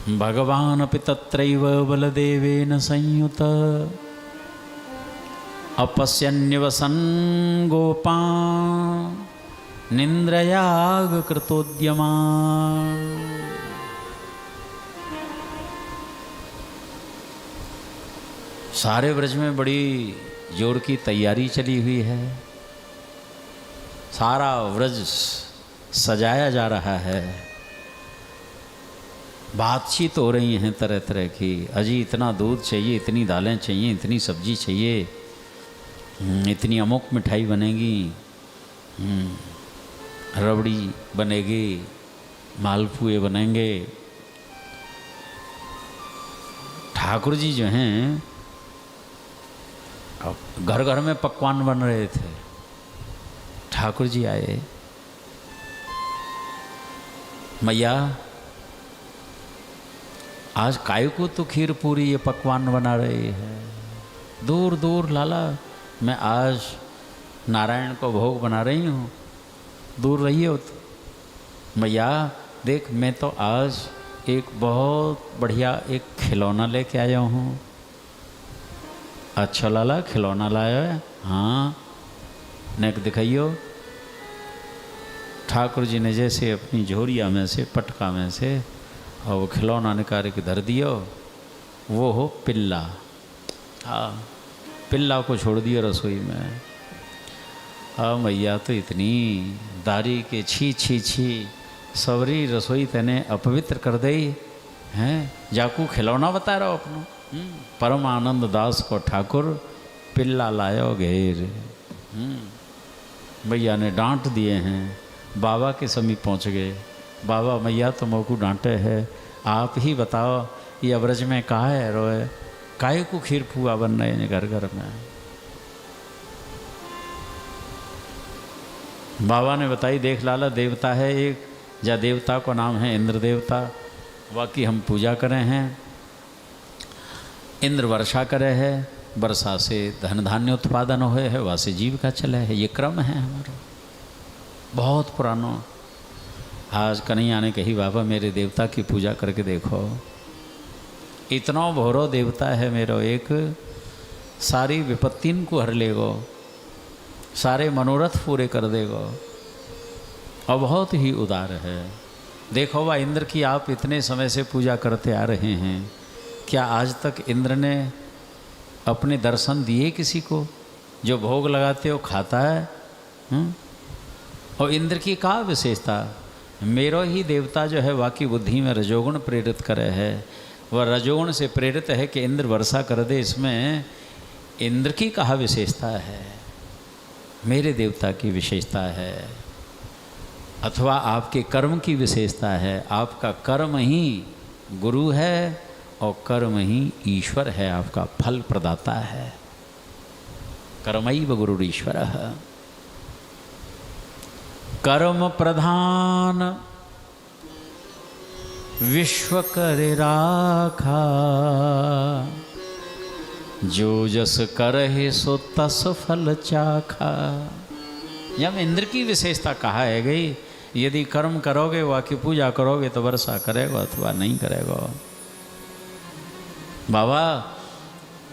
भगवानपि तत्रैव बलदेवेन संयुत अपश्यन्निवसन् गोपान् निन्द्रयागकृतोद्यमान्। सारे व्रज में बड़ी जोर की तैयारी चली हुई है। सारा व्रज सजाया जा रहा है। बातचीत हो रही हैं तरह तरह की। अजी इतना दूध चाहिए, इतनी दालें चाहिए, इतनी सब्जी चाहिए, इतनी अमुक मिठाई बनेगी, रबड़ी बनेगी, मालपुए बनेंगे। ठाकुर जी जो हैं घर घर में पकवान बन रहे थे। ठाकुर जी आए, मैया आज काय को तो खीर पूरी ये पकवान बना रही है। दूर दूर लाला, मैं आज नारायण को भोग बना रही हूँ, दूर रहिए हो तो। मैया देख, मैं तो आज एक बहुत बढ़िया एक खिलौना लेके आया हूँ। अच्छा लाला, खिलौना लाया है? हाँ, नेक दिखाइयो। ठाकुर जी ने जैसे अपनी झोरिया में से, पटका में से, और वो खिलौना निकाल के धर दियो। वो हो पिल्ला। हाँ, पिल्ला को छोड़ दिया रसोई में। हाँ मैया तो इतनी दारी के छी छी छी सवरी रसोई तेने अपवित्र कर दई हैं। जाकू खिलौना बता रहा हो अपनो। परम आनंद दास को ठाकुर पिल्ला लायो घेर। भैया ने डांट दिए हैं। बाबा के समीप पहुंच गए। बाबा मैया तो मोकू डांटे है, आप ही बताओ ये अब्रज में कहा है रोए, काहे को खीर पुआ बन रहे हैं घर घर में। बाबा ने बताई, देख लाला देवता है एक, जा देवता को नाम है इंद्र देवता, बाकी हम पूजा करे हैं। इंद्र वर्षा करे है, वर्षा से धन धान्य उत्पादन होए है, वहाँ से जीविका चले है। ये क्रम है हमारा बहुत पुराना। आज कन्हैया ने कही, बाबा मेरे देवता की पूजा करके देखो, इतना भोरो देवता है मेरो एक, सारी विपत्तिन को हर लेगो, सारे मनोरथ पूरे कर देगो, और बहुत ही उदार है। देखो वह इंद्र की आप इतने समय से पूजा करते आ रहे हैं, क्या आज तक इंद्र ने अपने दर्शन दिए किसी को? जो भोग लगाते हो खाता है। और इंद्र की क्या विशेषता? मेरो ही देवता जो है वाकी बुद्धि में रजोगुण प्रेरित करे है। वह रजोगुण से प्रेरित है कि इंद्र वर्षा कर दे। इसमें इंद्र की कहा विशेषता है? मेरे देवता की विशेषता है, अथवा आपके कर्म की विशेषता है। आपका कर्म ही गुरु है और कर्म ही ईश्वर है, आपका फल प्रदाता है। कर्मैव गुरुरीश्वरः। कर्म प्रधान विश्व करे राखा, जो जस करहि सो तस फल चाखा। जब इंद्र की विशेषता कहा है गई, यदि कर्म करोगे, वा की पूजा करोगे तो वर्षा करेगा अथवा नहीं करेगा। बाबा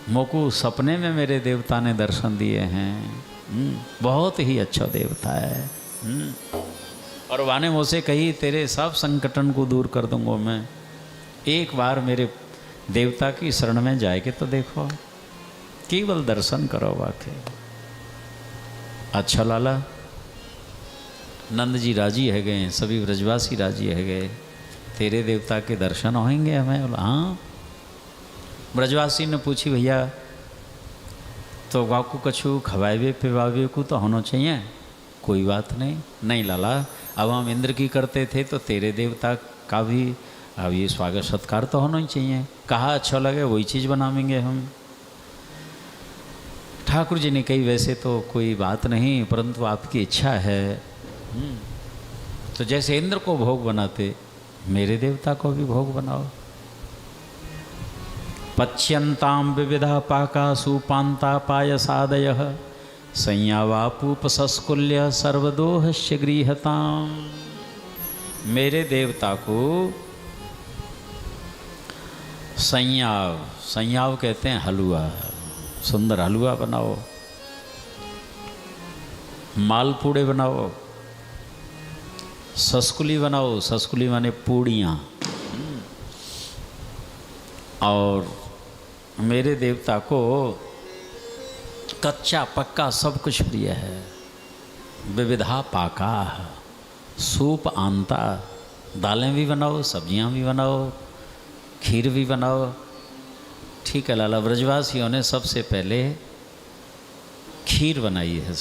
मोकू सपने में मेरे देवता ने दर्शन दिए हैं। बहुत ही अच्छा देवता है। और वाने मुझसे कही, तेरे सब संकटन को दूर कर दूंगा मैं, एक बार मेरे देवता की शरण में जाएगे तो देखो, केवल दर्शन करो वाके। अच्छा लाला, नंद जी राजी है गए, सभी ब्रजवासी राजी है गए, तेरे देवता के दर्शन होंगे हमें? बोला हाँ। ब्रजवासी ने पूछी, भैया तो वाकू कछु खवावे पिवावे को तो होना चाहिए? कोई बात नहीं। नहीं लाला, अब हम इंद्र की करते थे तो तेरे देवता का भी अब ये स्वागत सत्कार तो होना ही चाहिए। कहा अच्छा लगे वही चीज़ बनाएंगे हम। ठाकुर जी ने कही, वैसे तो कोई बात नहीं, परंतु आपकी इच्छा है तो जैसे इंद्र को भोग बनाते, मेरे देवता को भी भोग बनाओ। पच्यंताम विविधा पाका सुपांता पायसादयः, संयावापूपसस्कुल्य सर्वदोहस्य गृहताम। मेरे देवता को संयाव, संयाव कहते हैं हलवा, सुंदर हलवा बनाओ, मालपूड़े बनाओ, ससकुली बनाओ, ससकुली माने पूड़ियाँ। और मेरे देवता को कच्चा पक्का सब कुछ प्रिय है। विविधा पाका, सूप आंता, दालें भी बनाओ, सब्जियां भी बनाओ, खीर भी बनाओ। ठीक है लाला, ब्रजवासियों ने सबसे पहले खीर बनाई है।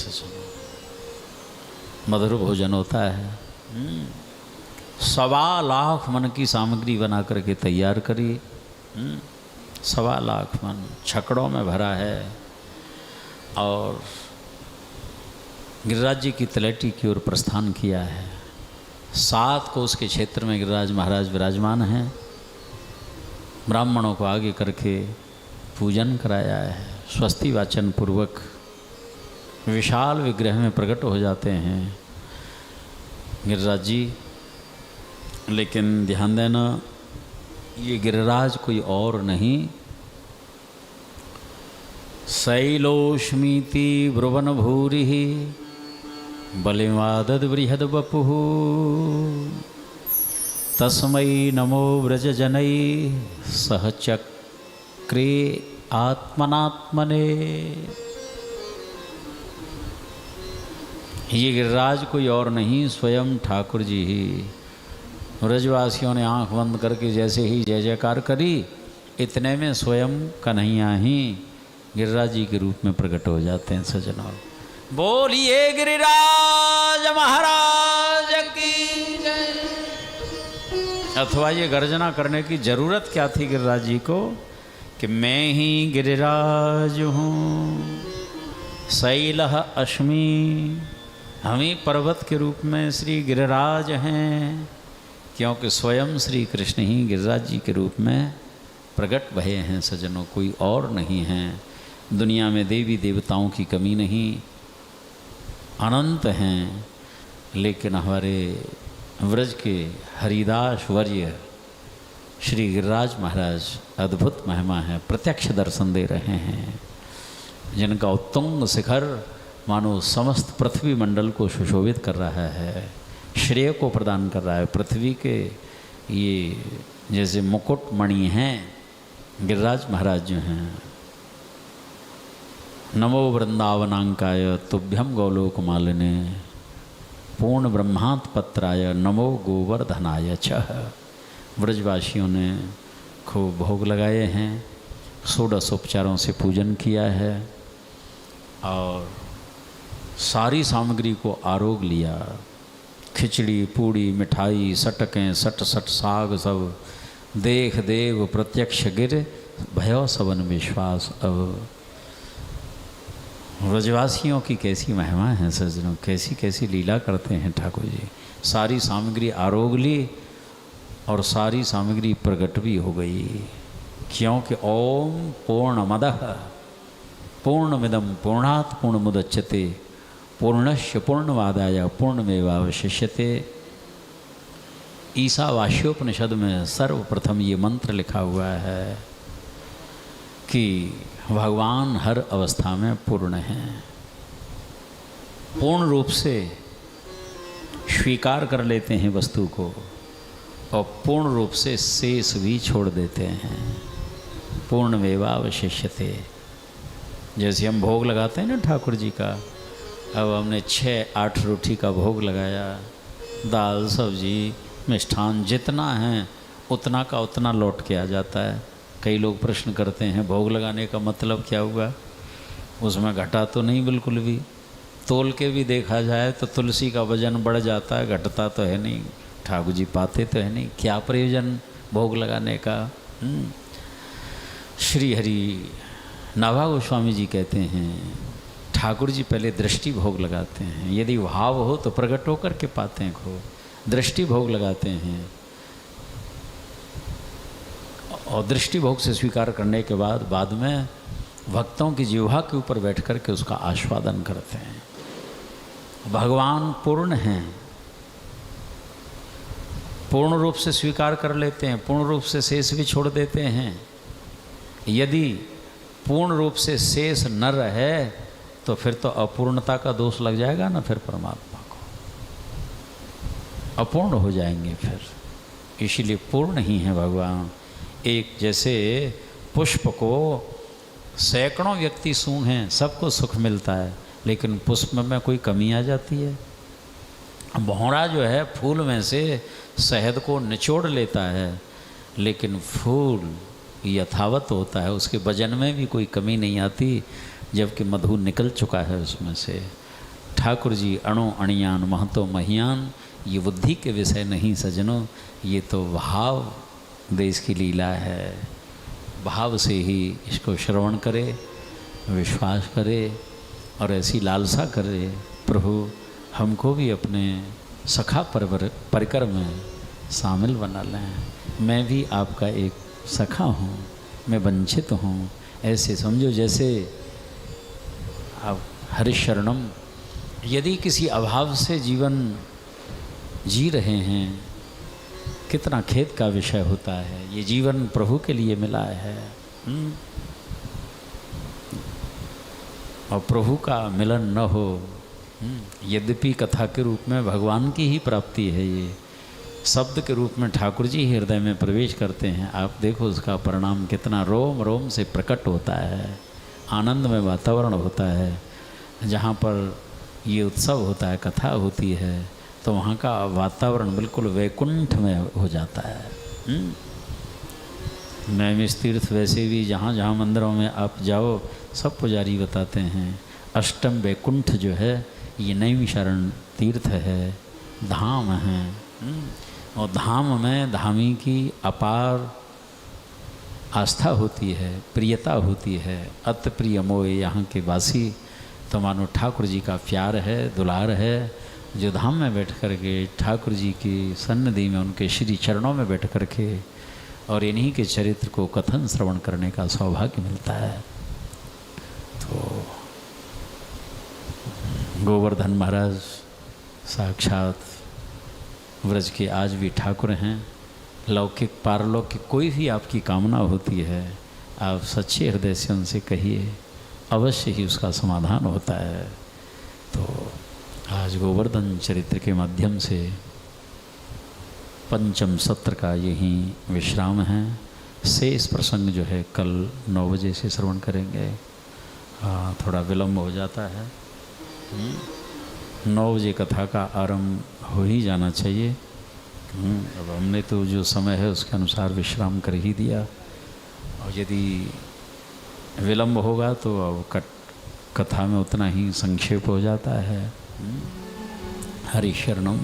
मधुर भोजन होता है। 1.25 लाख मन की सामग्री बना करके तैयार करी। 1.25 लाख मन छकड़ों में भरा है। और गिरिराज जी की तलैटी की ओर प्रस्थान किया है। 7 कोस के क्षेत्र में गिरिराज महाराज विराजमान हैं। ब्राह्मणों को आगे करके पूजन कराया है। स्वस्ति वाचन पूर्वक विशाल विग्रह में प्रकट हो जाते हैं गिरिराज जी। लेकिन ध्यान देना, ये गिरिराज कोई और नहीं, शैलोष्मीति ब्रुवन भूरि बलिमादद बृहद बपुः तस्मै नमो व्रजजनै सहचक्रे आत्मनात्मने। ये गिरिराज कोई और नहीं, स्वयं ठाकुर जी ही। ब्रजवासियों ने आंख बंद करके जैसे ही जय जयकार करी, इतने में स्वयं कन्हैया ही गिरिराज जी के रूप में प्रकट हो जाते हैं। सज्जनों, बोलिए गिरिराज महाराज की जय। अथवा ये गर्जना करने की जरूरत क्या थी गिरिराज जी को कि मैं ही गिरिराज हूँ, शैलः अस्मि, हम ही पर्वत के रूप में श्री गिरिराज हैं। क्योंकि स्वयं श्री कृष्ण ही गिरिराज जी के रूप में प्रकट भये हैं। सज्जनों, कोई और नहीं हैं। दुनिया में देवी देवताओं की कमी नहीं, अनंत हैं। लेकिन हमारे व्रज के हरिदास वर्य श्री गिरिराज महाराज अद्भुत महिमा है, प्रत्यक्ष दर्शन दे रहे हैं। जिनका उत्तुंग शिखर मानो समस्त पृथ्वी मंडल को सुशोभित कर रहा है, श्रेय को प्रदान कर रहा है। पृथ्वी के ये जैसे मुकुट मणि हैं गिरिराज महाराज जो हैं। नमो वृंदावनांकाय तुभ्यम गोलोक मालिने पूर्ण ब्रह्मात्पत्राय नमो गोवर्धनाय च। ब्रजवासियों ने खूब भोग लगाए हैं, 16 उपचारों से पूजन किया है और सारी सामग्री को आरोग लिया। खिचड़ी, पूड़ी, मिठाई, सटकें, सट सट साग सब देख देव प्रत्यक्ष गिर भयो सबन विश्वास। अब ब्रजवासियों की कैसी महिमा है सज्जनों, कैसी कैसी लीला करते हैं ठाकुर जी। सारी सामग्री आरोग ली और सारी सामग्री प्रकट भी हो गई। क्योंकि ओम पूर्णमदः पूर्णमिदं पूर्णात् पूर्णमुदच्यते पूर्णस्य पूर्णमादाय पूर्णमेवावशिष्यते। ईशावास्योपनिषद में सर्वप्रथम ये मंत्र लिखा हुआ है कि भगवान हर अवस्था में पूर्ण हैं, पूर्ण रूप से स्वीकार कर लेते हैं वस्तु को और पूर्ण रूप से शेष भी छोड़ देते हैं। पूर्णमेवावशिष्यते। जैसे हम भोग लगाते हैं ना ठाकुर जी का, अब हमने 6-8 रोटी का भोग लगाया, दाल सब्जी मिष्ठान जितना है उतना का उतना लौट के आ जाता है। कई लोग प्रश्न करते हैं भोग लगाने का मतलब क्या हुआ, उसमें घटा तो नहीं बिल्कुल भी। तोल के भी देखा जाए तो तुलसी का वजन बढ़ जाता है, घटता तो है नहीं, ठाकुर जी पाते तो है नहीं। क्या प्रयोजन भोग लगाने का। श्री हरि नाभा गोस्वामी जी कहते हैं ठाकुर जी पहले दृष्टि भोग लगाते हैं, यदि भाव हो तो प्रकट होकर के पाते हैं खो। दृष्टि भोग लगाते हैं और दृष्टि भोग से स्वीकार करने के बाद में भक्तों की जिह्वा के ऊपर बैठ कर के उसका आस्वादन करते हैं। भगवान पूर्ण हैं, पूर्ण रूप से स्वीकार कर लेते हैं, पूर्ण रूप से शेष भी छोड़ देते हैं। यदि पूर्ण रूप से शेष न रहे तो फिर तो अपूर्णता का दोष लग जाएगा ना, फिर परमात्मा को अपूर्ण हो जाएंगे फिर। इसीलिए पूर्ण ही है भगवान। एक जैसे पुष्प को सैकड़ों व्यक्ति सूंघें, सबको सुख मिलता है, लेकिन पुष्प में कोई कमी आ जाती है। भौरा जो है फूल में से शहद को निचोड़ लेता है, लेकिन फूल यथावत होता है, उसके वजन में भी कोई कमी नहीं आती, जबकि मधु निकल चुका है उसमें से। ठाकुर जी अणु अणियान महतो महियान, ये बुद्धि के विषय नहीं सजनों, ये तो भाव देश की लीला है। भाव से ही इसको श्रवण करे, विश्वास करे और ऐसी लालसा करे, प्रभु हमको भी अपने सखा परिकर में शामिल बना लें। मैं भी आपका एक सखा हूँ, मैं वंचित हूँ। ऐसे समझो जैसे आप हरिशरणम, यदि किसी अभाव से जीवन जी रहे हैं, कितना खेद का विषय होता है। ये जीवन प्रभु के लिए मिला है और प्रभु का मिलन न हो, यद्यपि कथा के रूप में भगवान की ही प्राप्ति है, ये शब्द के रूप में ठाकुर जी हृदय में प्रवेश करते हैं। आप देखो उसका परिणाम कितना रोम रोम से प्रकट होता है, आनंद में वातावरण होता है। जहाँ पर ये उत्सव होता है, कथा होती है, तो वहाँ का वातावरण बिल्कुल वैकुंठ में हो जाता है। नैमिष तीर्थ वैसे भी जहाँ जहाँ मंदिरों में आप जाओ, सब पुजारी बताते हैं अष्टम वैकुंठ जो है ये नैमिषारण्य तीर्थ है, धाम है। और धाम में धामी की अपार आस्था होती है, प्रियता होती है। अति प्रिय मोय यहाँ के वासी, तो मानो ठाकुर जी का प्यार है, दुलार है, जो धाम में बैठ कर के ठाकुर जी की सन्निधि में उनके श्री चरणों में बैठ कर के और इन्हीं के चरित्र को कथन श्रवण करने का सौभाग्य मिलता है। तो गोवर्धन महाराज साक्षात व्रज के आज भी ठाकुर हैं। लौकिक पारलौकिक कोई भी आपकी कामना होती है, आप सच्चे हृदय से उनसे कहिए, अवश्य ही उसका समाधान होता है। तो आज गोवर्धन चरित्र के माध्यम से पंचम सत्र का यही विश्राम है। शेष प्रसंग जो है कल 9 बजे से श्रवण करेंगे। थोड़ा विलम्ब हो जाता है, 9 बजे कथा का आरंभ हो ही जाना चाहिए। अब हमने तो जो समय है उसके अनुसार विश्राम कर ही दिया, और यदि विलम्ब होगा तो अब कथा में उतना ही संक्षेप हो जाता है। हरि शरणम।